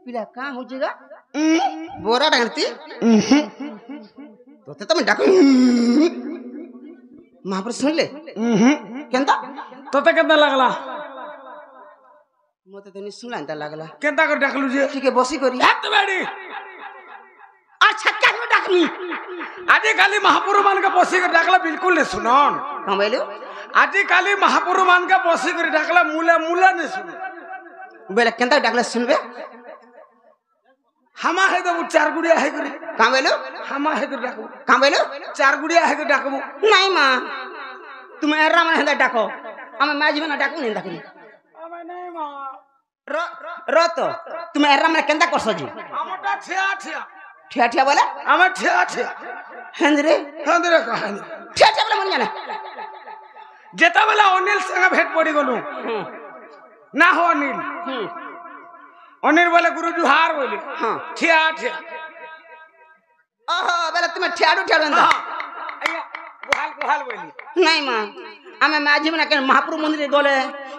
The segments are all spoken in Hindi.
पिला का होजेगा बोरा डालती तोते तो मैं डाकू महापुर सुन ले केंता तोते केंता लागला मते तो नहीं सुनला एंता लागला केंता कर डाकलु जे ठीक है बसी करी हाथ बेड़ी अच्छा क्या में डाकनी आदि काली महापुर मान का बसी कर डाकला बिल्कुल नहीं सुनन हां बोलो आदि काली महापुर मान का बसी कर डाकला मूला मूला नहीं सुन बेला केंता डाकला सुनबे हमा है तो चार गुड़िया है करे का बोलो हमा है तो डाकू का बोलो चार गुड़िया है तो डाकबो नहीं मां तुम एरा मन हंदा डाको हम माजी बना डाकू नहीं डाकनी हमें नहीं मां रो तो तुम एरा मन केंता करसो जी हमटा ठिया ठिया ठिया ठिया बोला हमें ठिया ठिया हंदरे कहानी ठिया ठिया बोला मन जाने जेता वाला अनिल संग भेट पड़ी गलु ना हो अनिल अनिल बोले गुरु जुहार बोले हां ठिया ठिया ओहो बेला तुम ठियाडू ठियाडू अंदा अయ్యా गुहाल बोली नहीं मां आमे माजी बना के महापुर मंदिर गले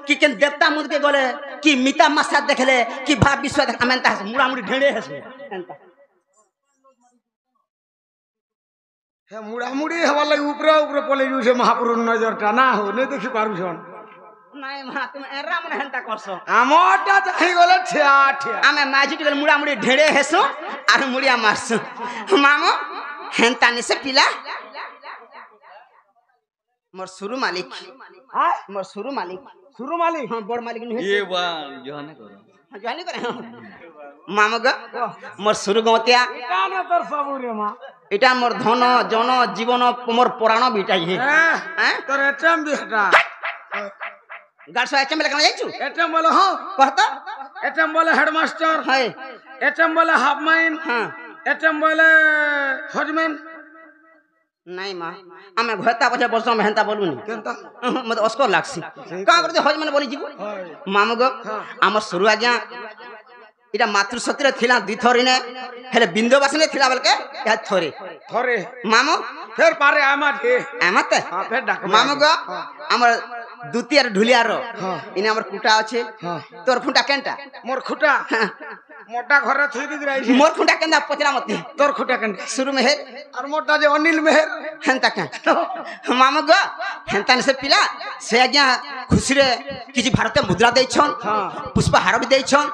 कि केन देवता मंदिर के गले कि मिता मासा देखले कि भाव विश्व देख अमेंता मुड़ा मुड़ी ढेड़े हसे एंता हे मुड़ा मुड़ी हवा लगे ऊपर ऊपर पले जुसे महापुर नजरटा ना हो नहीं देखि पारु छन नहीं मां तुम एरा मन हंता करसो हमटा जाई गले ठिया ठिया आमे माजी के मुड़ा मुड़ी ढेड़े हेसो आर मुड़िया मारसो मामो हंता ने से पिला मोर शुरू मालिक हां मोर शुरू मालिक हां बड़ मालिक नहीं ये बा जोहने करो जानी करे मामो ग मोर शुरू गवतिया काना तोर सबुरे मा এটা মোর ধন জন জীবন মোর পুরাণ বিটাই হে हैं तोर एटम बेटा গাড় সো এচম লাগা যাইছু एटम बोले हां কহত एटम बोले हेडमास्टर হাই एटम बोले हाफ माइन हां एटम बोले हजमैन নাই মা আমি ঘরতা বসে বসো মেহনতা বলুনি केंता মতে অস্কর লাগছি কা করতে হজ মানে বলি জিবু মামু গো আমার শুরু আজ্ঞা এটা মাতৃ সত্যরে থিলা দুই থরিনে হেলে বিন্দুবাসনে থিলা বলকে ইয়া থরে थोरे মামু फिर पारे आमा थे আমাতে हां फिर डाक মামু গো আমার দুতিয়ার ঢুলিয়ার ইনে আমার কুটা আছে তোর খুঁটা কেনটা मोर खुटा मोटा घर थई दी राई मोर खुंटा केंदा पचरा मते तोर खुटा कन शुरू में है और मोटा जे अनिल मेहर हेंता के मामा गो हेंता से पिला से आज्ञा खुशी रे किछि भारत मुद्रा देइ छन पुष्पहार भी देइ छन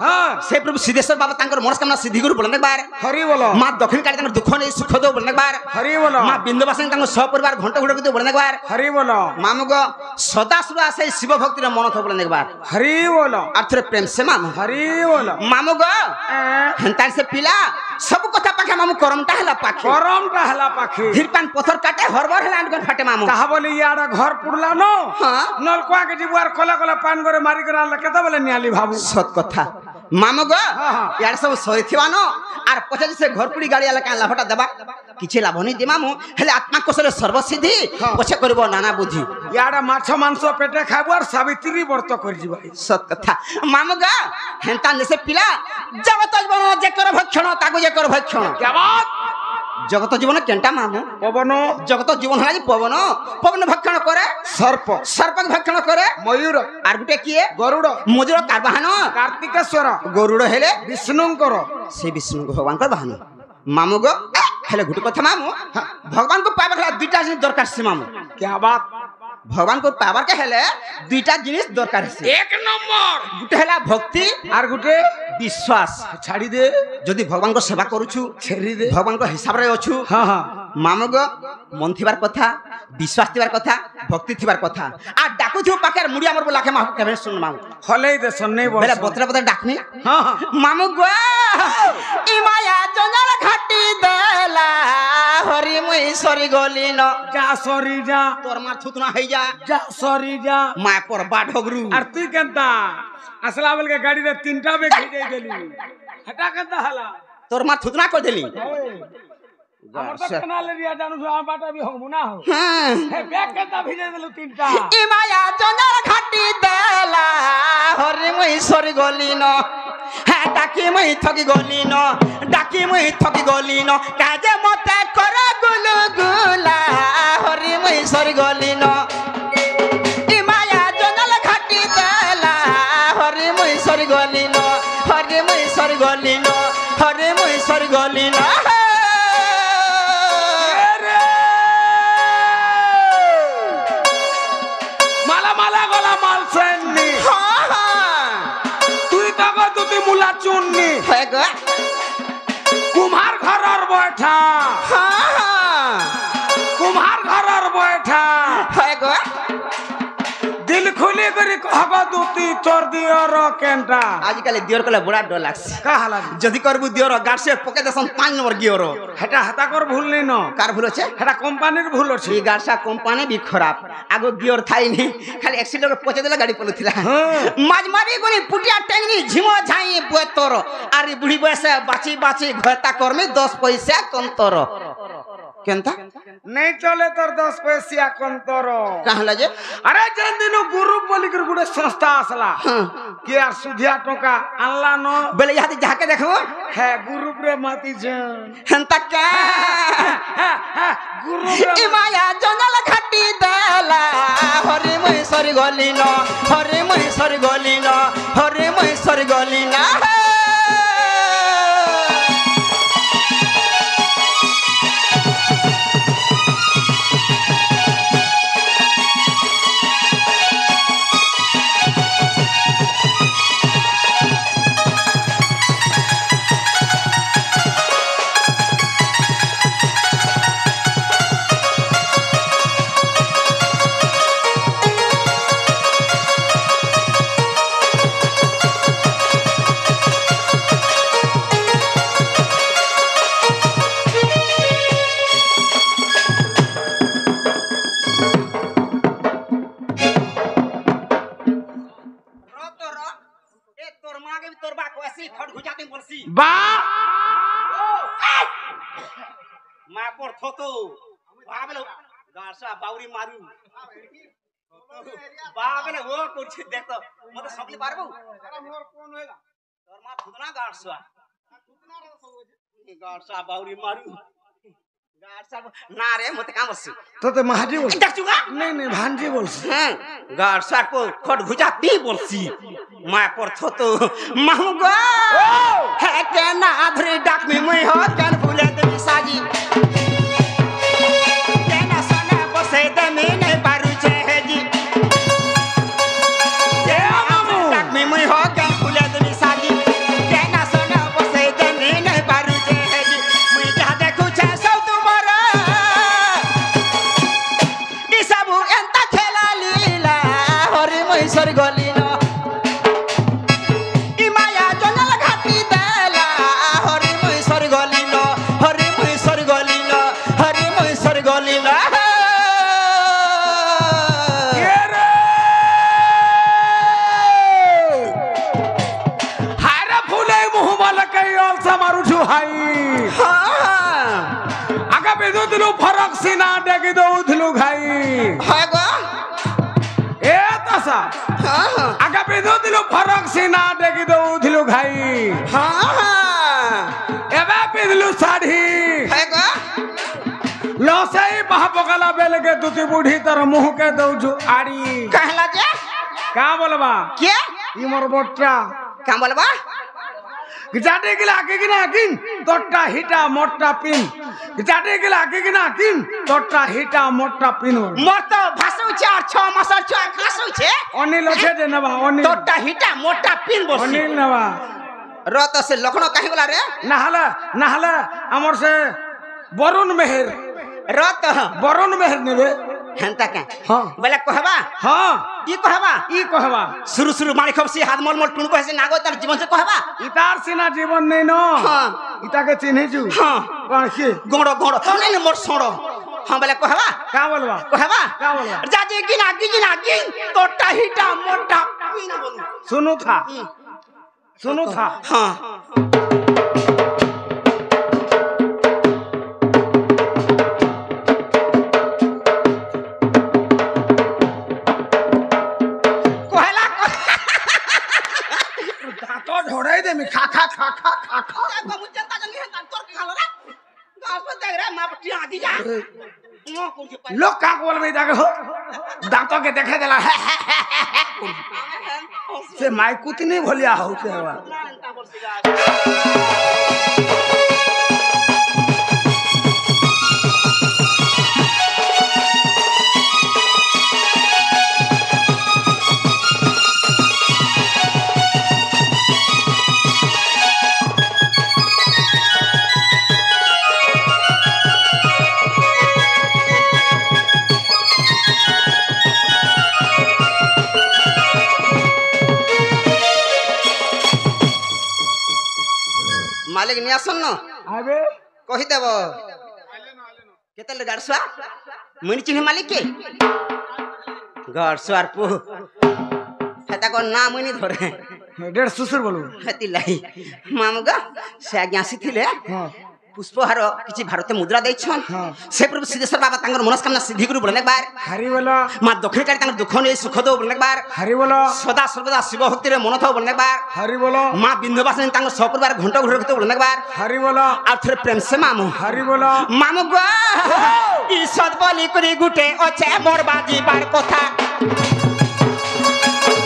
से प्रभु सिद्धेश्वर बाबा तांकर मनस्कामना सिद्धि गुरु बोलने बार हरि बोलो मां दक्षिण काली तांकर दुख नै सुख दो बोलने बार हरि बोलो मां बिंदुवासिनी तांकर सब परिवार घंटा घुड़ के बोलने बार हरि बोलो मामा गो सदा सुदा से शिव भक्ति रे मन थो बोलने बार हरि बोलो और थोड़े प्रेम से मामा हरि बोलो मामा गो हेंता से पिला सब कथा पाखे मामू करमटा हला पाखे करमटा हला पाखे धीरपान पत्थर काटे हरबर हला आंगन फाटे मामू कहा बोले याडा घर पुरला नो हां नलकुआ के जीवार कोला कोला पान करे मारी करा केता बोले नियाली भाबू सत कथा मामू गो यार सब सही थिवानो आर पछे से घर पुड़ी गाड़ी आला का लाभटा देबा किछे लाभ नहीं दे मामू हेले आत्मा कोसले सर्वसिद्धि पछे करबो नाना बुद्धि याडा माछ मांस पेटे खाबो और सावित्री व्रत कर जीवा सत कथा मामू गो हेंता नेसे पिला जगत जीवन जे कर भक्षण तागो जे कर भक्षण क्या बात जगत जीवन केंटा मामू पवन जगत जीवन हला पवन पवन भक्षण करे सर्प सर्प भक्षण करे मयूर आर गुटे किए गरुड़ मुजर कारबाहन कार्तिकेश्वर गरुड़ हेले विष्णुंकर से विष्णु भगवान कर बहान मामू गो हेले गुटे कथा मामू भगवान को पाबा खला दुईटा जिनिस दरकार से मामू क्या बात भगवान को पावर के हेले दुईटा जिनिस दरकार से एक नंबर गुटे हेला भक्ति आर गुटे विश्वास छाड़ी दे जदि भगवान को सेवा करूछु छेरी दे भगवान को हिसाब रे अछु हां हां मामू गो मन थिबार कथा विश्वास थिबार कथा भक्ति थिबार कथा आ डाकु थियो पाकर मुड़ी हमर बोला के मामू केबे सुन मामू हले दे सन्ने बोल बेला बतरा बतरा डाकनी हां हां मामू गो ई माया जंगल घाटी देला हरि मुई सरी गली न जा सरी जा तोर मार थुतना है जा सरी जा माय पर बाड होगरू आर तू केंता असला बोल के गाड़ी रे तीनटा बेग भेजे देली हटा केंता हला तोर मार थुतना कर देली हमर त कना ले रिया जानू आ बाटा भी होमु ना हो हां हे बेग केंता भेजे देलु तीनटा ई माया जंगल घाटी देला हरि मुई सरी गली न हा डाकी मुई थकी गली न डाकी मुई थकी गली न काजे मते करे गुलु गुला हरि मुई सरी गली न ई माया जंगल घाटी देला हरि मुई सरी गली न হরে মই সরি গলি ন হরে মই সরি গলি ন মালা মালা গলা মাল সেননি তুই তাকে তুই মুলা চুননি হয় গো কুমার ঘরর বৈঠা কুমার ঘরর বৈঠা হয় গো দিল খুলি করি কহব দুতি তোর দিওর কেনটা আজকাল দিওর কলে বড়া ডর লাগছে কাহা লাগে যদি করবু দিওর গার্সে পকে দেসন 5 নম্বর গিওর হেটা হাতাকর ভুল নেই ন কার ভুল আছে হেটা কোম্পানির ভুল আছে এই গার্সা কোম্পানি বি খারাপ আগো গিওর থাইনি খালি অ্যাক্সিডেন্ট পচে দিলা গাড়ি পলুছিলা মাঝ মারি গনি পুটিয়া টেংনি ঝিমো ঝাই বতর আর বুড়ি বয়সে বাঁচি বাঁচি ঘরতা কর্মী 10 পয়সা কন্তর কেনতা नहीं चले तोर 10 पैसा कंतर कहला जे अरे जेन दिन गुरु बोली कर गुडे संस्था आसला के यार सुधिया टोका अल्लाह न बोले यहां जाके देखो है गुरु रे माती जन हंता का गुरु रे ई माया जंगल घाटी देला हरे महेश्वरी गली न हरे महेश्वरी गली न हरे महेश्वरी गली ना बा मा पर थतो बाबलो गासा बाउरी मारू बाबले वो करछे देखो मते सकली पारबो मोर कोन होइला तोर मा खुदना गासा गासा बाउरी मारू गासा ना रे मते काम बस तो महाजी बोल देखचुगा नहीं भांजी बोल हां गासा को खट भुजा ती बोलसी मा पर थतो महंगा है के ना आधरे डाक में मैं हो कान फूले दे साजी केना सना बसे दे में नहीं पारू छे जी के मामू डाक में मैं हो कान फूले दे साजी केना सना बसे दे में नहीं पारू छे जी मैं जा देखू छे सब तुम्हारा ई सब एंता खेला लीला हरि महेश्वर गली न फरक सीना डेगी दो उधलू खाई है गो ए तसा हां आगा पे दो दिलो फरक सीना डेगी दो उधलू खाई हां एबे पिदलू साड़ी है गो लसई बहबगला बेल के दुती बूढ़ी तर मुंह के दो जो आड़ी कहला जे का बोलबा के ई मोर बोट्टा का बोलबा जाटे गिला के गिना किन तोटा हिटा मोटा पिन जाटे गिला के गिना किन तोटा हिटा मोटा पिन मोर तो भासु छे और 6 मसर छ खासु छे अनिल छे जे नबा अनिल तोटा हिटा मोटा पिन बसी अनिल नबा रत से लखनो काहे बोला रे नहला हमर से वरुण मेहर रत वरुण मेहर नेबे हंता का हां बोले कहबा हां ई कहबा शुरू मारी खबसी हाथ मोल मोल टुन कहसे नागो तार जीवन से कहबा इतार सिना जीवन नै न हां इता के चिन्हे छु हां कोन के गोड़ो नै मोर सोड़ो हां बोले कहबा का बोलबा जाजे गिना तोटा हिटा मोटा पिन बोलू सुनो था हां ढोड़ाई दे मी खा खा मुचंता जंगी है तोर खालो रे गास पे देख रे मां पट्टी आदी जा लोग का बोल में जाके हो दांतों के देखे देला से माई कुछ नहीं भोलिया हो से मालिक निया सुन आबे कहीदेव केते गाड़सुआ मुनि चिन्ह मालिक के गाड़सुआर पु हेता को ना मुनि धरे डेढ़ सुसुर बोलू हेती लाई मामुगा से आज्ञा आसीथिले पुष्पहार किछि भारतीय मुद्रा दैछन से प्रभु सिद्धेश्वर बाबा तांगर मनस्कामना सिद्धि गुरु बोलने बार हरि बोलो मां दक्षिणकारी तांगर दुख नै सुख दो बोलने बार हरि बोलो सदा सर्वदा शिव भक्ति रे मन थो बोलने बार हरि बोलो मां बिंदुवासिनी तांगर सपरिवार घंटा घुर रखते बोलने बार हरि बोलो आ थरे प्रेम से मामू हरि बोलो मामू गो ई सदबली करी गुटे अछे मोर बाजी बार कथा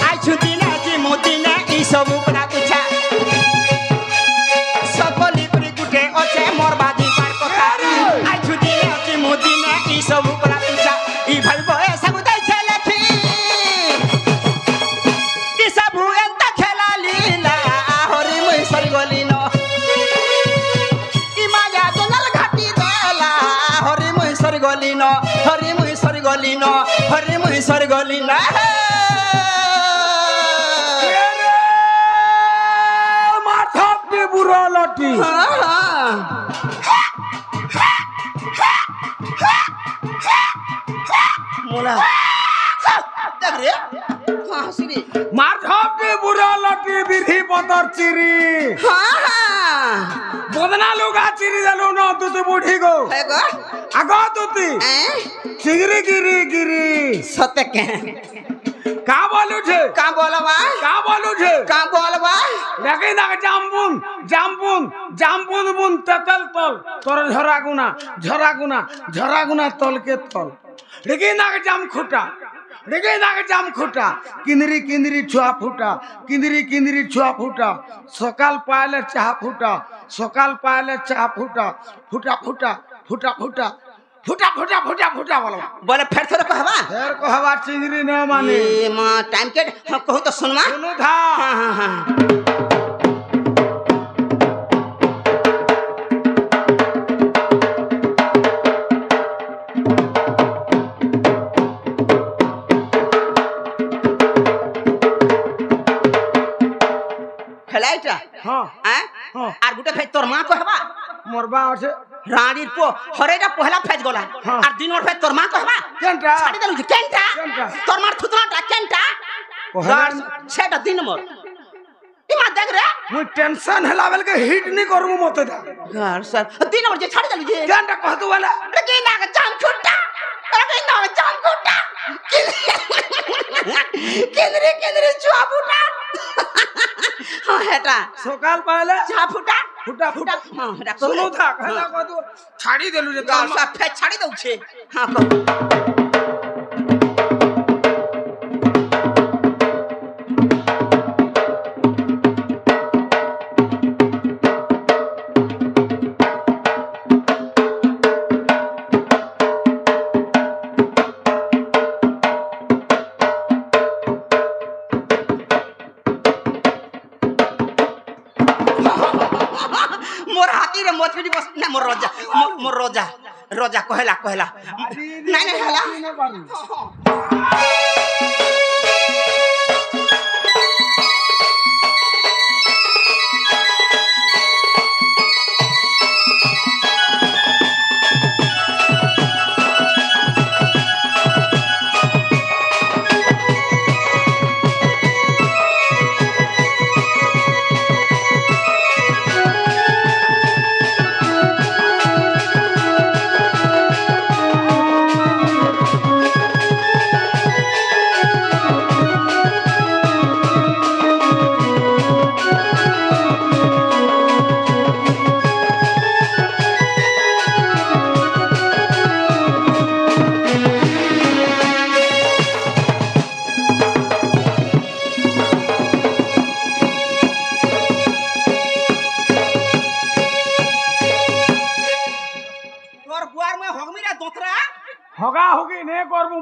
आई छुदिना जी मोदिना ई सब बना पूछा सदबली करी गुटे अछे मोर बाजी बार कथा आई छुदिना जी मोदिना ई सब बना पूछा ई भाई बे सब दई छे लखी ई सब एता खेला लीला हरि मई सरी गली न ई माया जंगल घाटी देला हरि मई सरी गली न हरि मई सरी गली न हरि मई सरी गली न माथा पे बुरा लटी मोला देख रे हंसी रे माथा पे बुरा लटी विधि पतर चिरी हां बदना लुगा चिरी देलो न तू तो बुढ़ी गो है गो आगो तुती चिंगरी गिरी गिरी सत्य के का बोलू छे का बोलबा का बोलू छे का बोलबा देखी ना जामबुन जामबुन जामबुन बुन ततल तल तोर झरा गुना तल के तल देखी ना जाम खुटा देखी ना जाम खुटा किंदरी किंदरी छुआ फुटा किंदरी किंदरी छुआ फुटा सकाल पायले चाह फुटा सकाल पायले चाह फुटा फुटा फुटा फुटा फुटा फुटा फुटा फुटा फुटा बोले फेर थोड़ा कहबा फेर कहबा चिंगरी न माने ए मां टाइम के कहू तो सुनमा सुनु था हां हां हां खेलाइटा हां हां आर गुटे फेर तोर मां कहबा मोरबा আছে रानीर पो हरेटा पहला फेज गला আর দিনর ফেজ তোর মা কহবা কেনটা ছাড়ি দেলু কেনটা তোর মার থুতনাটা কেনটা সেটা দিন মোর ইমা দেখ রে মুই টেনশন হেলা বেল के हिट नहीं करमु मते दा গার স্যার দিন মোর যে ছাড়ি দেলু যে কেনটা कहतु वाला কে না জাম খুঁটা কে না জাম খুঁটা কেনরে চুয়া ফুটা हां हेटा सकाल पाले चा फुटा फुटा फुटा हां हेटा सुनु था कहला कहतु छाड़ी देलु जे गार सा फे छाड़ी दउ छे हां को मोर हाथी रे मोथड़ी बस ना मोर रोजा कहला नहीं हला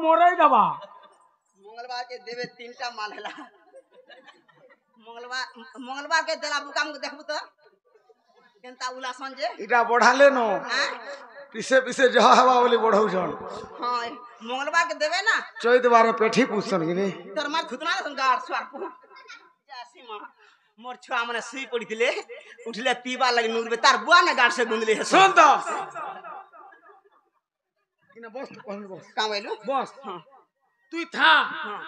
मोरई दबा मंगलवार के देवे 3टा मानेला मंगलवार के देला बुकाम को देखबू तो केनता उला संजे इटा बढ़ाले नो हां पीछे पीछे जहा हवा बोली बढ़ाऊ छन हां मंगलवार के देवे ना चौथ बार पेठी पूछन कि नहीं तोर मार खुतना सन गाड़ स्वार को जासी मां मोर छुआ मने सुई पड़िथिले उठले पीबा लगे नूरबे तार बुआ ने गाड़ से गुंदले है सुन तो किना बस बस का बोलू बस हां तू था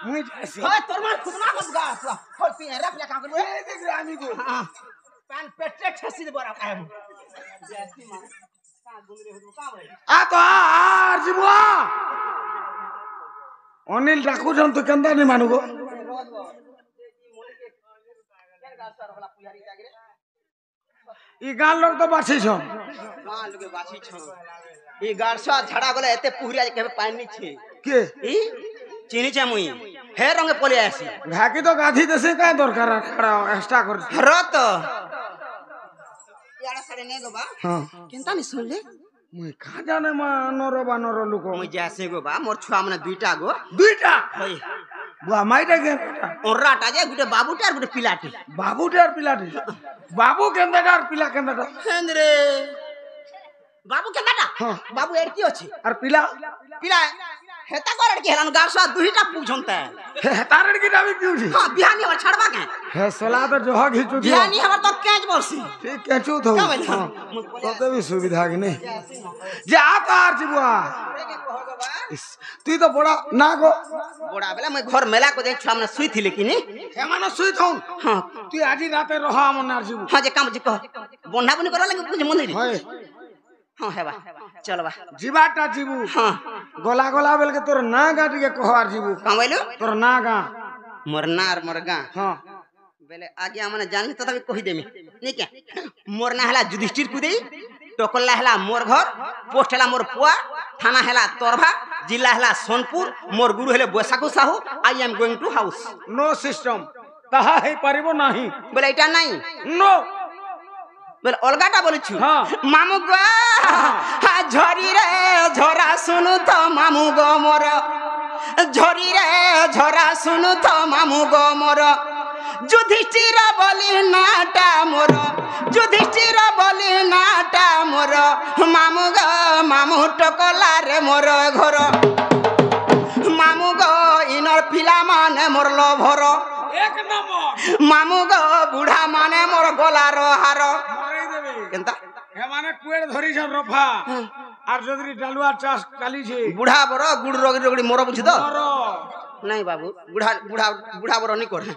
मुई जासी हां तोर मार खुतना मत गाड़ स्वार खोल पी रख ले का करबे ए देख रे आमी को हां पान पेटे ठसी दे बरा आए जासी मां का गुंदले हो का बोल आ तो आ जीवा अनिल डाकू जन तो केंदा नहीं मानु गो ई गाल लोग तो बाछी छन गाल लोग बाछी छन ई गारसा झड़ा गले एते पुहरिया के पानी छे के ई चिनी छे मुई हे रंगे पले आसी घाकी तो गाधी देसे का दरकार खड़ा एक्स्ट्रा कर रत यारा सरे ने गो बा हां किंता नहीं सुन ले मुई का जाने नरो बानरो लुको मुई जासे गो बा मोर छुआ मने दुईटा गो दुईटा होई बुआ माइटा के ओराटा जे गुटे बाबूटा और गुटे पिलाटी बाबू डार पिलाटी बाबू केंदा डार पिला केंदा डार हेंद्रे बाबू केंदाटा हां बाबू एडकी अछि और पिला पिला हेता करड़ के हलान गारसा दुईटा पूछनता तारड़ की डाबी क्यों छी हां बिहानी हमर छड़बा के हे सला तो जोह घिचू दियो बिहानी हमर तो कैच बरसी ठीक केचू थो का बोल हां तो भी सुविधा की नहीं जा तार जीवा तू तो बड़ा ना गो बड़ा बेला मैं घर मेला को देख छामने सुई थी लेकिन हे मानो सुई थौन हां तू आजी राते रहा मन नार जीव हां जे काम जे कह बन्ना बनी करा लगे कुछ मन नहीं होय हां हेबा चलबा जीवाटा जीवू हां गोला गोला बेल के तोर ना गाट के कहवार जीवू का बोलू तोर ना गा मोरनार मोरगा हां बेले आगे हमने जान तथा भी कहि देमी नहीं क्या मोरना हला युधिष्ठिर कुदे टोकला हला मोर घर पोस्ट हला मोर पुआ थाना हला तोरभा जिला हला सोनपुर मोर गुरु हले Baisakhu Sahu I am going to house no system ताहा है परिबो नाही बोले एटा नहीं नो बोले अलगाटा बोले छु हां मामू गो हा झरी रे झरा सुनु तो मामू गो मोर झरी रे झरा सुनु तो मामू गो मोर युधिष्ठिर बोली नाटा मोर युधिष्ठिर बोली नाटा मोर मामू गो मामू टकला रे मोर घर मामू गो इनर पिला माने मोर लभर एक नंबर मामू गो बुढ़ा माने मोर गलार हार मारै देबे केनता हे माने कुएड़ धरी छ रफा आर जदरी डालुआ चास चाली छे बुढ़ा बर गुड़ रगड़ी रगड़ी मोर बुझ दो मरो नहीं बाबू बुढ़ा बुढ़ा बुढ़ा बर नहीं करे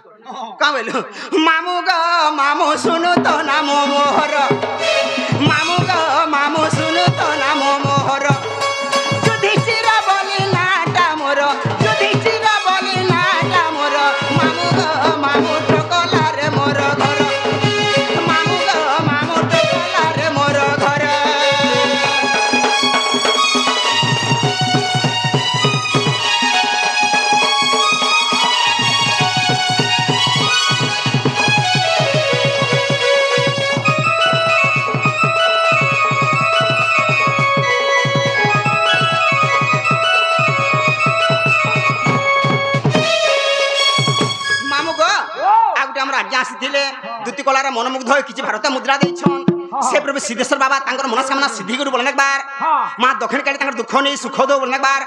का बोलू मामू गो मामू सुनु तो नाम मोहर मामू गो मामू सुनु तो नाम मोहर युधिष्ठिर बोली नाटा मोर युधिष्ठिर बोली नाटा मोर मामू गो मामू टकला रे मोर घर मामू गो मामू टकला रे मोर घर मामू गो आगुटे हमर आज्ञा आसीथिले दुति कलार मनमुग्ध होय किछि भारत मुद्रा दैछन से प्रभु सिद्धेश्वर बाबा तांकर मनोकामना सिद्धि करू बोलने बार मां दक्षिण काली तांकर दुख नै सुख दो बोलने बार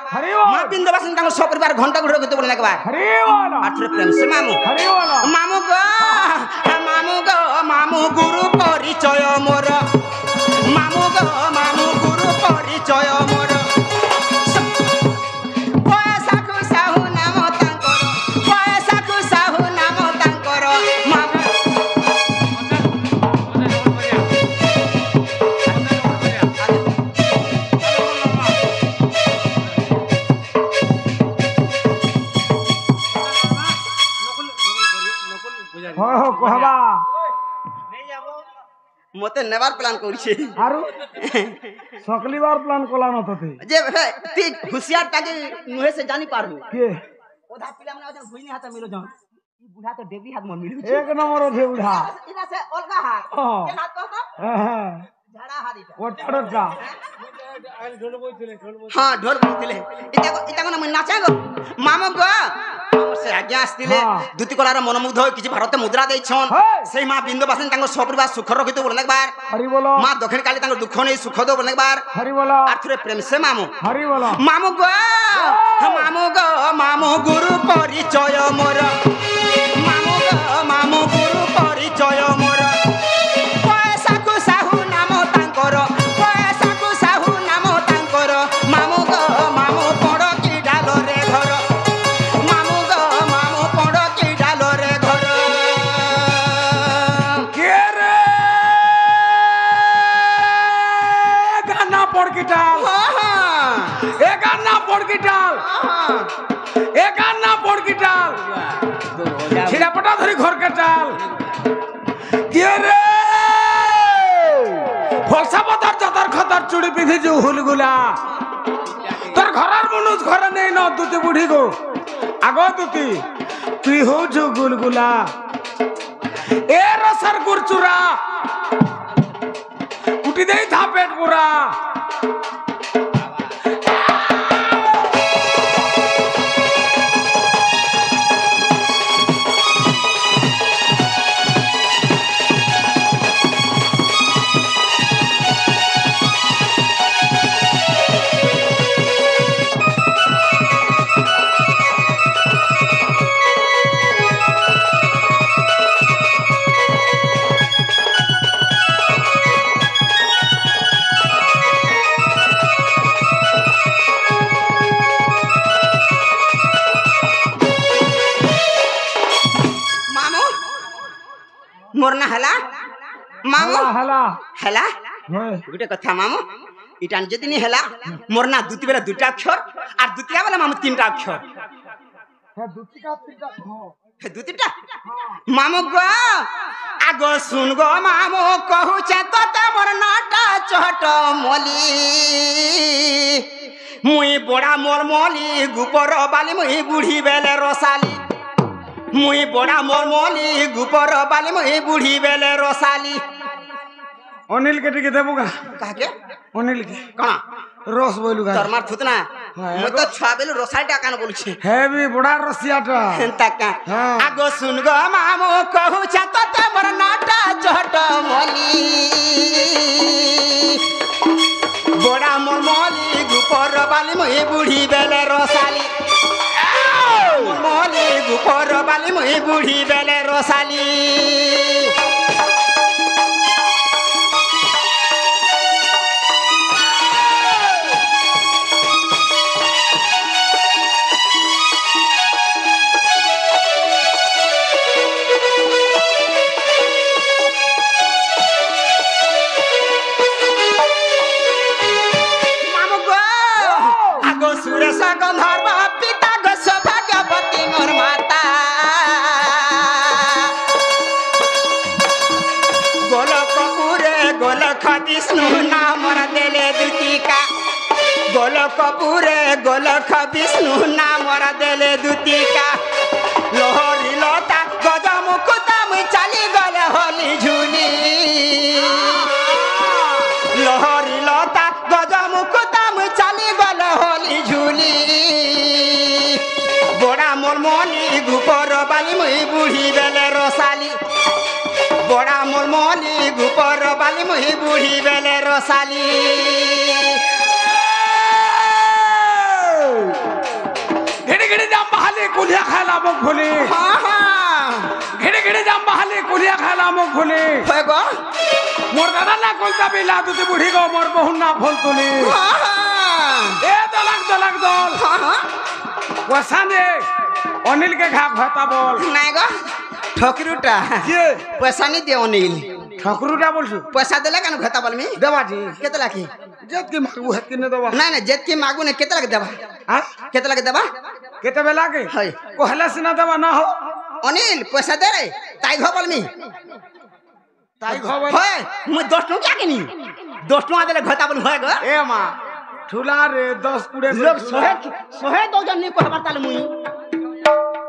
मां बिंदवासिनी तांकर सब परिवार घंटा गुड़ गते बोलने बार हरे वाला आठरे प्रेम से मामू हरे वाला मामू गो मामू गुरु परिचय मोर मामू गो मामू गुरु परिचय मोर पैसाखु साहू नाम तांकर पैसाखु साहू नाम तांकर मामू हो हो कहबा मते नेबार प्लान करिछे आरु सकली बार प्लान कोला न तते जे ती खुशियार टाके नुहे से जानी पारबो के ओधा पिला मने ओधा भुइनी हाथ मिलो जान ई बुढ़ा तो डेबी हाथ मन मिलो एक नंबर ओठे उठा इना से अलगा हाथ हां के हाथ तो हां झड़ा हाथ इटा ओठड़टा হ্যাঁ ঢোল বইছিলে এটা কোন আমি নাচা গো মামু গো সে আজ্ঞা আসছিলে দুতি কলার মনোমুগ্ধ হয়ে কিছু ভারতে মুদ্রা দেইছন সেই মা বিন্দুবাসিনী তাঙ্গ সপরিবার সুখ রখিত বলে একবার হরি বলো মা দক্ষিণ কালী তাঙ্গ দুঃখ নেই সুখ দো বলে একবার হরি বলো আর থুরে প্রেম সে মামু হরি বলো মামু গো মামু গুরু পরিচয় মোর মামু গো মামু গুরু পরিচয় মোর পয়সাকু সাহু নাম তাঙ্কর পয়সাকু সাহু নাম তাঙ্কর মামু গো মামু পড় কি ডাল রে ঘর মামু গো মামু পড় কি ডাল রে ঘর কে রে গানা পড়কিটাল এ গানা পড়কিটাল এ গানা পড়কিটাল ছিড়াপটা ধরি ঘরকে চাল কে রে ফলসা পতার চাতার খাতার চুড়ি পিঁধি যে হুলগুলা তোর ঘরের মনুষ ঘরে নেই ন দুটি বুড়ি গো আগ দুটি তুই হউছু গুলগুলা এ রসার গুরচুরা কুটি দেই থা পেট পুরা মোর না হেলা মামু হেলা হেলা গোটে কথা মামু ইটা যদি নি হেলা মোর না দুটি বেলা দুটা অক্ষর আর দুটিয়া বেলা মামু তিনটা অক্ষর দুটিটা মামু গো আগ শুন গো মামু কহুছে তোতে মোর নাটা চট মলি মুই বড়া মোর মলি গুপর বালি মুই বুড়ি বেলে রসালি মুই বড়া মোর মলি গুপর বালি মুই বুড়ি বেলে রসালি অনিল কে টিকে দেবো গা কাকে অনিল কে কোনা রস বইলু গা তোর মার থুত না মুই তো ছুয়া বেলু রসালটা কান বলছি হেবি বড়া রসিয়াটা তাকা আগ শুন গো মামু কহুছে তোতে মোর নাটা চট মলি বড়া মোর মলি গুপর বালি মুই বুড়ি বেলে রসালি মলি গুপর বালি মুই বুড়ি বেলে রসালি মামু গো আগ সুরেশ গন্ধর্ব পিতা গো সৌভাগ্যবতী মোর মাতা গোলক বিষ্ণু নামর দেলে দুতিকা গোলক বিষ্ণু নামর দেলে দুতিকা লোহরি লতা গজ মুকুতা মুই চালি গলে হলি ঝুলি লোহরি লতা গজ মুকুতা মুই চালি গলে হলি ঝুলি বড়া মোর মলি গুপর বালি মুই বুড়ি বেলে রসালি বড়া মোর মলি গুপর বালি মুই বুড়ি বেলে রসালি ঘেড়ে ঘেড়ে যাম বাহালে কুলিয়া খাইলা মুখ ভুলি ঘেড়ে ঘেড়ে যাম বাহালে কুলিয়া খাইলা মুখ ভুলি হয় গো মোর দাদা না কলতা বেলা দুটি বুড়ি গো মোর বহু না ফল তুলি এ দলাক দলাক দল ওসানে অনিল কে ঘা ভাতা বল নাই গো ঠকরুটা কে পয়সা নি দে অনিল ঠাকুরটা বলছো পয়সা দিলে কেন ঘেতা বলমি দেবাজি কেতে লাখি যেত কি মাগু হেত কিনে দেবা না না যেত কি মাগু নে কেতে লাখ দেবা হ্যাঁ কেতে লাখ দেবা কেতে বেলা কে হয় কহলা সিনা দেবা না হো অনিল পয়সা দে রে তাই ঘ বলমি তাই খবর হয় মুই 10 টাকা কিনি 10 টাকা দিলে ঘেতা বল হয় গো এ মা ঠুলা রে 10 20 লোক সহে দজন নি কহবার তালে মুই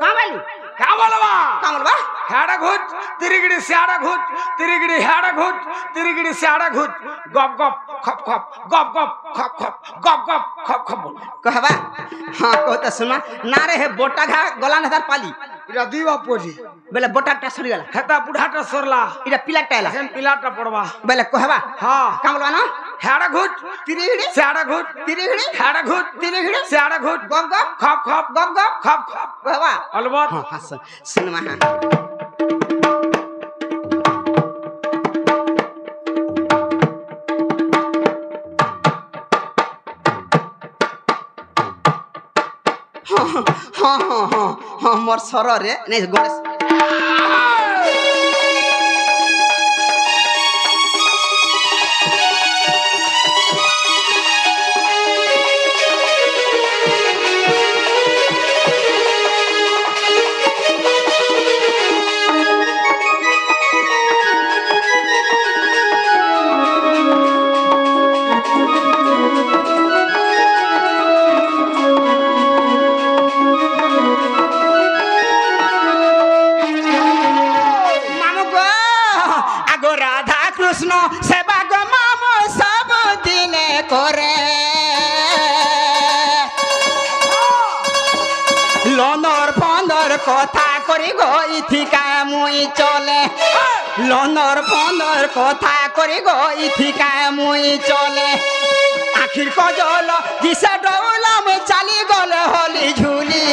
কামাইলু কা বলবা কামলবা হ্যাড়া ঘুট তিরিগিড়ি সিয়াড়া ঘুট তিরিগিড়ি হ্যাড়া ঘুট তিরিগিড়ি সিয়াড়া ঘুট গপ গপ খপ খপ গপ গপ খপ খপ গপ গপ খপ খপ বল कहबा हां कहता सुना ना रे हे बोटा घा गला न तार पाली ইরা দুই বাপুজি बेले बोटा टा सरी गला হেতা বুড়াটা সরলা इरा पिला टाइला সেম পিলাটা পড়বা बेले कहबा হ্যাঁ कामलबा ना হ্যাড়া ঘুট तिरिहिड़ी সিয়াড়া ঘুট तिरिहिड़ी হ্যাড়া ঘুট तिरिहिड़ी সিয়াড়া ঘুট गप गप খপ খপ गप गप খপ খপ कहबा অলবত हां हां सुन मा हां हाँ हाँ हाँ हाँ मोर सर रे नहीं गणेश कृष्ण सेवा गो मामो सब दिन करे लनर फंदर कथा करी गो इथिका मुई चले लनर फंदर कथा करी गो इथिका मुई चले आखिर को जल दिशा डौलम चली गल होली झूली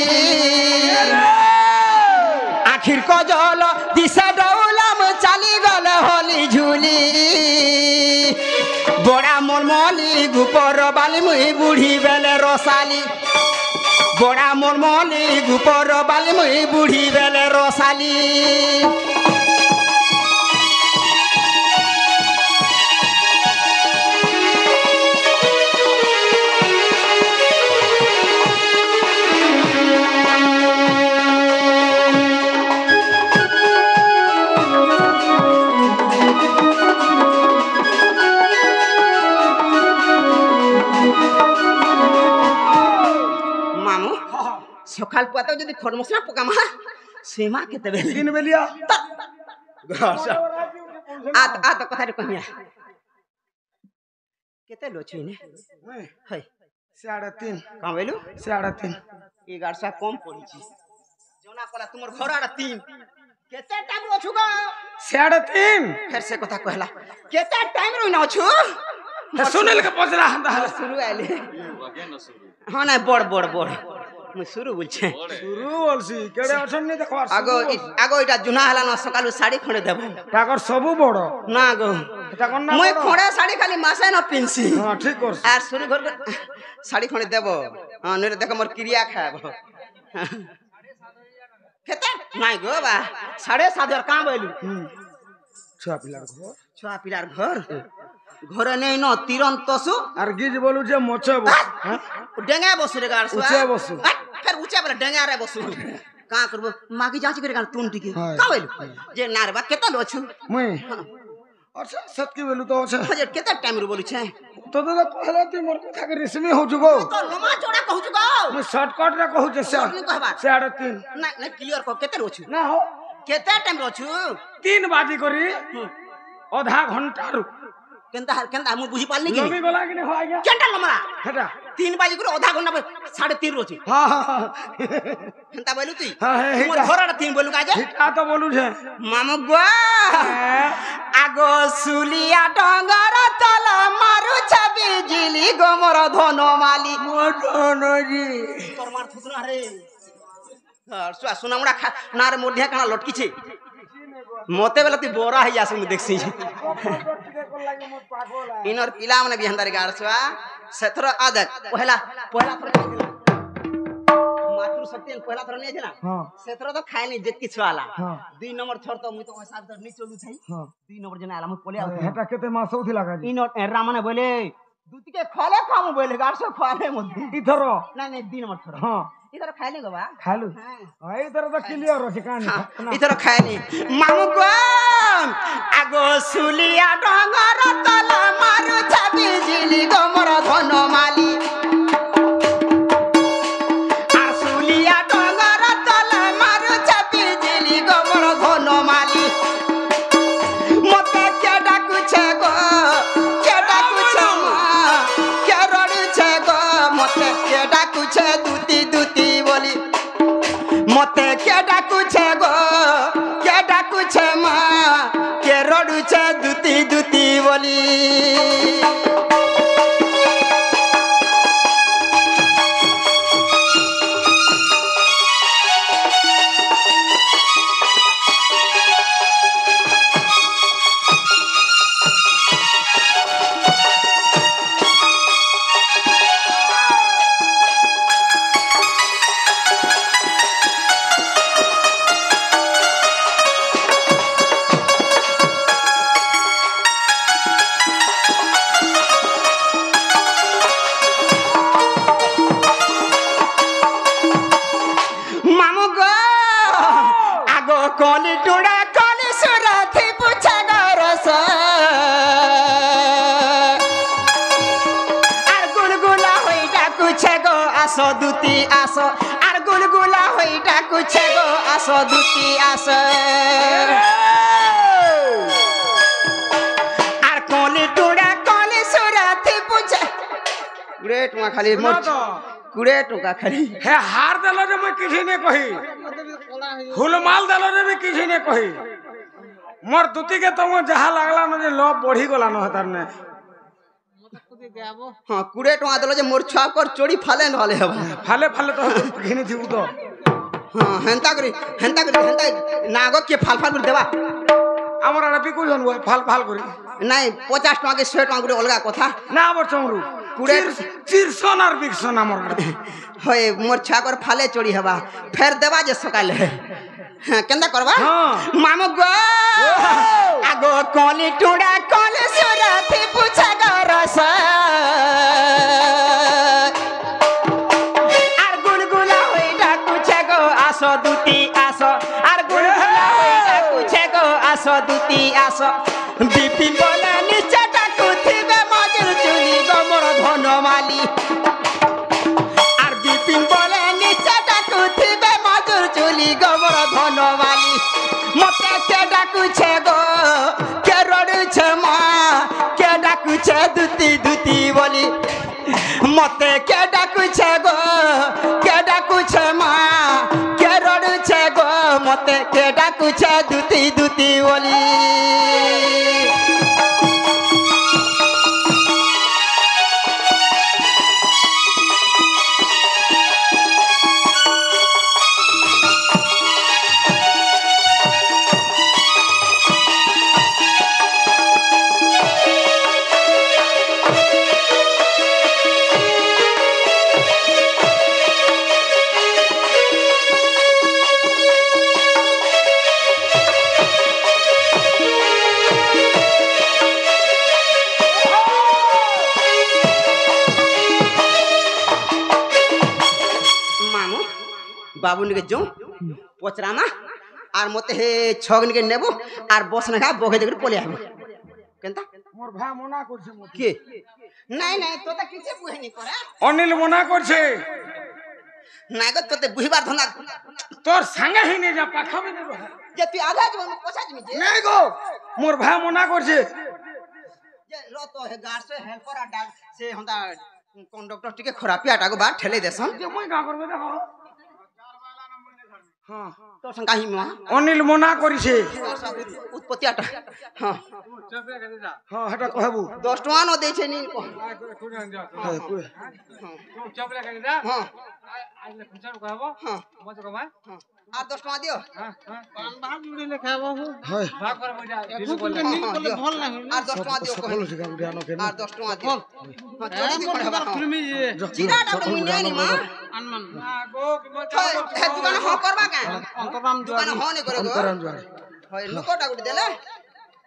आखिर को जल दिशा डौलम चली गल होली झूली बड़ा मोरमली गुपर बाली मुई बुढ़ी बेले रसाली बड़ा मोरमली गुपर बाली मुई बुढ़ी बेले रसाली सकाल पाते যদি খড় মশলা পকামা সেমা কেতে বেলি দিন বেলিয়া আ তো কথা কহিয়া কেতে লোছিনে হাই 3.5 কাম বেলু 3.5 11 সা কম পড়িছি জনা পলা তোমার ঘর আড়া 3 কেতে টাইম রছু গো 3.5 ফের সে কথা কহলা কেতে টাইম রই না অছু सुनील के पचरा हंदा शुरू आले हां ना बड़ बड़ बड़ मैं शुरू बोलछे शुरू बोलसी केडे अछन नहीं देखवा आगो इटा जुना हला न सकालु साड़ी खणे देबो टाकर सबु बड़ ना गो एटा कोन ना मैं खणे साड़ी खाली मासे न पिनसी हां ठीक कर आ शुरू घर साड़ी खणे देबो हां ने देख मोर क्रिया खाबो केते नाही गो बा 7.5 का बोलू छुआ पिलार घर घरे नहीं न तीरन तसु आर गिज बोलू जे मोचे बस डेंगा बसु रे गार ऊंचे बसु फिर ऊंचे वाला डेंगा रे बसु का करबो मागी जाची करे गान तुन टिके का बोलू जे नारबा केते लोछु मैं अच्छा सत्की बोलू तो अच्छा जे केते टाइम रे बोलू छे तो पहले ती मोर कथा के रेशमी हो जुगो तो लमा चोड़ा कहू जुगो मैं शॉर्टकट रे कहू जे 3.5 ना क्लियर को केते लोछु ना हो केते टाइम लोछु 3 बाजी करी आधा घंटा रु केंता मु बुझी पालनी कि लमी गला कि हो गया केंटा लमरा हेटा 3 बाजी को आधा घंटा 3.5 रोची हां हां केंता बोलू तू हां मोर घरडा 3 बोलू काजे आ तो बोलू छे मामू गो आगो सुलिया डंगर तल मारू छबी जिली गो मोर धनमाली मोर धनजी तोर मार थुसना रे सुआ सुनामुडा ना रे मोढिया काना लटकी छे मते बेला ती बोरा है यास मु देखसी इनर पिला मने बिहंदार गारसवा सेथर आदत पहला मातृ सत्यन पहला थर नहीं छला हां सेथर तो खाय नहीं जेत किछ वाला हां 2 नंबर थर तो मु तो हिसाब से नहीं चलू छै हां 2 नंबर जना आला मु पले आउ हेटा केते मासौ थी लगा जी इनर रामने बोले दूती के खाले खामु बोले गारसो खाले मते इथर नहीं 2 नंबर थर हां इधर खाले गो बा खालू हां इधर तो क्लियर हो कहानी इधर खाली मामू को आगो सुलिया डंगर तल मारू छबी जिली गो मोर धनमाली आ सुलिया डंगर तल मारू छबी বলি কলি টুড়া কলি সুরাথি পুছা গরস আর গুলগুলা হই ডাকুছে গো আসো দুতি আসো আর গুলগুলা হই ডাকুছে গো আসো দুতি আসো আর কলি টুড়া কলি সুরাথি পুছা গুড়ে টুয়া খালি মোট কুড়ে টুকা খালি হে হার দেল যে মই কিছু নে কহি হুলমাল দেল যে আমি কিছু নে কহি মোর দুতিকে তো যাহা লাগলা ন যে লোভ বঢ়ি গলা ন হতার নে হ্যাঁ কুড়ে টুয়া দেল যে মোর ছুয়া কর চড়ি ফালে নহলে হবা ফালে ফালে তো ঘিনি থিবু তো হ্যাঁ হেন্তা করি হেন্তা নাগ কে ফাল ফাল করে দেবা আমার আড়ে বিকু জন ফাল ফাল করি নাই 50 টাকা কে 100 টাকা করে অলগা কথা না আমার চমরু কুড়ে চিরসন আর বিকসন আমার হয় মোর ছুয়া কর ফালে চড়ি হবা ফের দেবা যে সকালে হ্যাঁ কেনটা করবা মামু গো আগো কলি টুড়া কলি সুরাথি পুছা গরস আর গুলগুলা হই ডাকুছে গো আসো দুতি আসো আর গুলগুলা হই ডাকুছে গো আসো দুতি আসো বিপিন বলে নিচে ডাকুথিবে মজুর চুলি গো মোর ধনমালি আর বিপিন বলে নিচে ডাকুথিবে মজুর চুলি গো মোর ধনমালি মতে কে ডাকুছে গো কে রড়ুছে মা কে ডাকুছে দুতি দুতি বলি মতে কে ডাকুছে গো কে ডাকুছে মা কে রড়ুছে গো মতে কে ডাকুছে দুতি দুতি বলি বাবুনিকে যাও পচরামা আর মতে হে ছগনিকে নেব আর বস না বগে দেখে পলে আসবো কেনতা মোর ভাই মনা করছে মতে কি নাই নাই তোতা কিছু বুঝনি করে অনিল মনা করছে নাই গো তোতে বুঝবার ধনা তোর সঙ্গে হি নে যা পাখাবে নে যে তুই আগে জীবন পছা দিবি যে নাই গো মোর ভাই মনা করছে যে রত হে গাছে হেল্পার ডাক সে হন্দা কন্ডক্টর টিকে খরাপিয়াটা গো বার ঠেলে দেছন যে মই কা করবে দেখো হ্যাঁ তোর সঙ্গে হিমা অনিল মনা করিছে উৎপত্তি আটা হ্যাঁ হ্যাঁ হেটা কহবু 10 টাকা ন দেছে নি কহ হ্যাঁ চপলা খাই দা হ্যাঁ আইলে খুচার কহবো হ্যাঁ মত কমা আর 10 টাকা দিও হ্যাঁ হ্যাঁ হয় ভাগ করে বইলা দিলু বলে ভাল না আর 10 টাকা দিও কহ ঠিক আছে আনো কেন আর 10 টাকা দিও হ্যাঁ চলি করে হবা চিরাটা তুমি নেই নি মা আনমান গো হে দোকান হ করবা কা অন্তরাম দোকান হ নে করে গো অন্তরাম জয় হয় লোকটা গুটি দেলে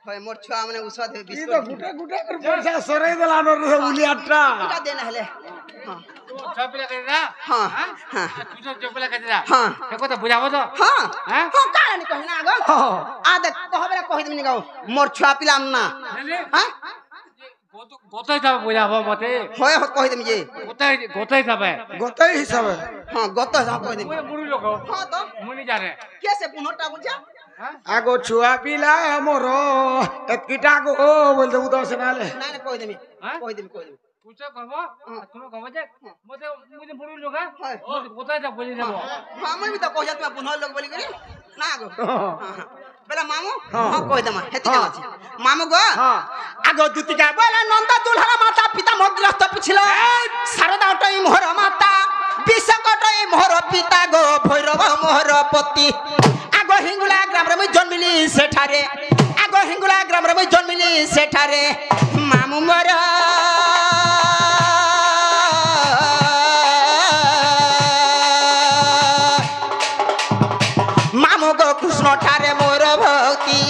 হয় মোর ছুয়া মানে উসা দে ই তো বিস্কুট গুটা গুটা করে পয়সা সরাই দেলা নর উলিয়াটা এটা দে না হলে হ্যাঁ চপলা খাই দা হ্যাঁ হ্যাঁ তুই চপলা খাই দা হ্যাঁ এ কথা বুঝাবো তো হ্যাঁ হ্যাঁ হ্যাঁ কানে কই না গো আ দেখ কহবে কই দিবনি গো মোর ছুয়া পিলাম না হ্যাঁ গোতাই যাবে বুঝাবো মতে হয় কই দিমি যে গোতাই যাবে গতাই হিসাবে হ্যাঁ গত যা কই দিমি বুড়ি লোক হ্যাঁ তো মনি জানে কেসে পুনটা বুঝা আগো ছুয়া পিলা মোর এতকিটা গো বলতে উদস নালে না না কই দিমি হ্যাঁ? কই দিমি পুছা কহবো তুমি কহবো যে মতে মুই বুড়ি লোক হয়। গোতাই যা বুঝি যাব হ্যাঁ আমি তো কই যা তুমি পুনর লোক বলি করি না গো বেলা মামু হ্যাঁ কই দমা হেতি কাম আছে মামু গো আগো দুতিকা বলে নন্দ দুলহর মাতা পিতা মগ্রস্ত পিছিল শারদা অটই মোহর মাতা বিশ্বকটই মোহর পিতা গো ভৈরব মোহর পতি আগো হিঙ্গুলা গ্রামরে মুই জন্মিলি সেঠারে আগো হিঙ্গুলা গ্রামরে মুই জন্মিলি সেঠারে মামু মোর মামু গো কৃষ্ণ ঠারে মোর ভক্তি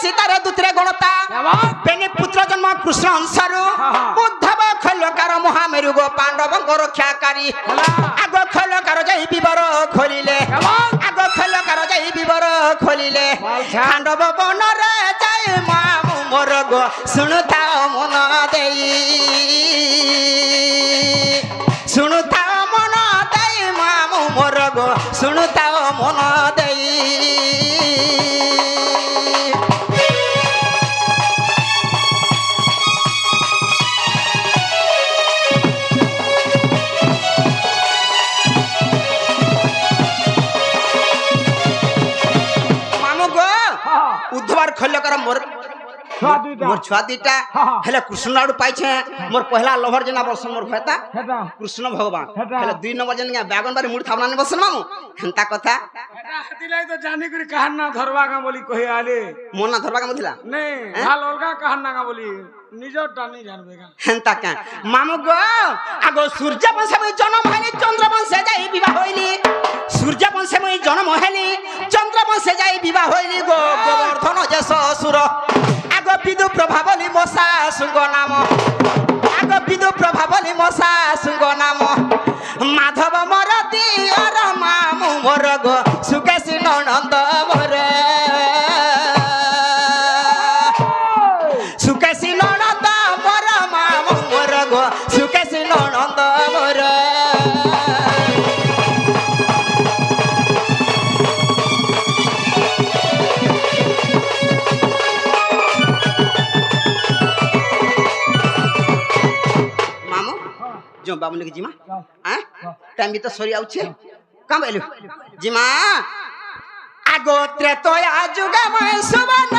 সীতারে দুতরে গণতা বেনি পুত্র জন্ম কৃষ্ণ অংশরু উদ্ধব খৈলকার মহামেরু গো পাণ্ডবঙ্ক রক্ষাকারী আগ খৈলকার যাই বিবর খোলিলে আগ খৈলকার যাই বিবর খোলিলে খাণ্ডব বনরে যাই মামু মোর গো শুণুথাও মন দেই শুণুথাও মন দেই মামু মোর গো শুণুথাও মন দেই উদ্ধবার খৈলকার মোর ছুয়া দুইটা হেলে কৃষ্ণ আড়ু পাইছে মোর পহলা লভর জেনা বসন মোর ভেতা কৃষ্ণ ভগবান হেলে 2 নম্বর জেন ব্যাগন বাড়ি মুড় থামনা নে বসন মামু হেনতা কথা এটা হাতিলাই তো জানি করি কাহার না ধরবা কা বলি কহি আলে মোর না ধরবা কা মদিলা নে ভাল অলগা কাহার না কা বলি নিজর টানি জানবে গা হেনতা কা মামু গো আগো সূর্য বংশে মই জন্ম হইনি চন্দ্র বংশে যাই বিবাহ হইলি সূর্য বংশে মই জন্ম হইলি চন্দ্র বংশে যাই বিবাহ হইলি গো গোবর্ধন যে শ্বশুর আগো বিদু প্রভাবলি মশা সুঙ্গ নাম আগো বিদু প্রভাবলি মশা সুঙ্গ নাম মাধব মোর দিয়র মামু মোর গো সুকেশী ননন্দ মোর সুকেশী ননন্দ মোর মামু মোর গো সুকেশী ননন্দ মোর जो बाबू ने जीमा हैं टाइम भी तो सरी आउछे काम एलु जीमा आगो त्रेतया जुगे मैं सुबन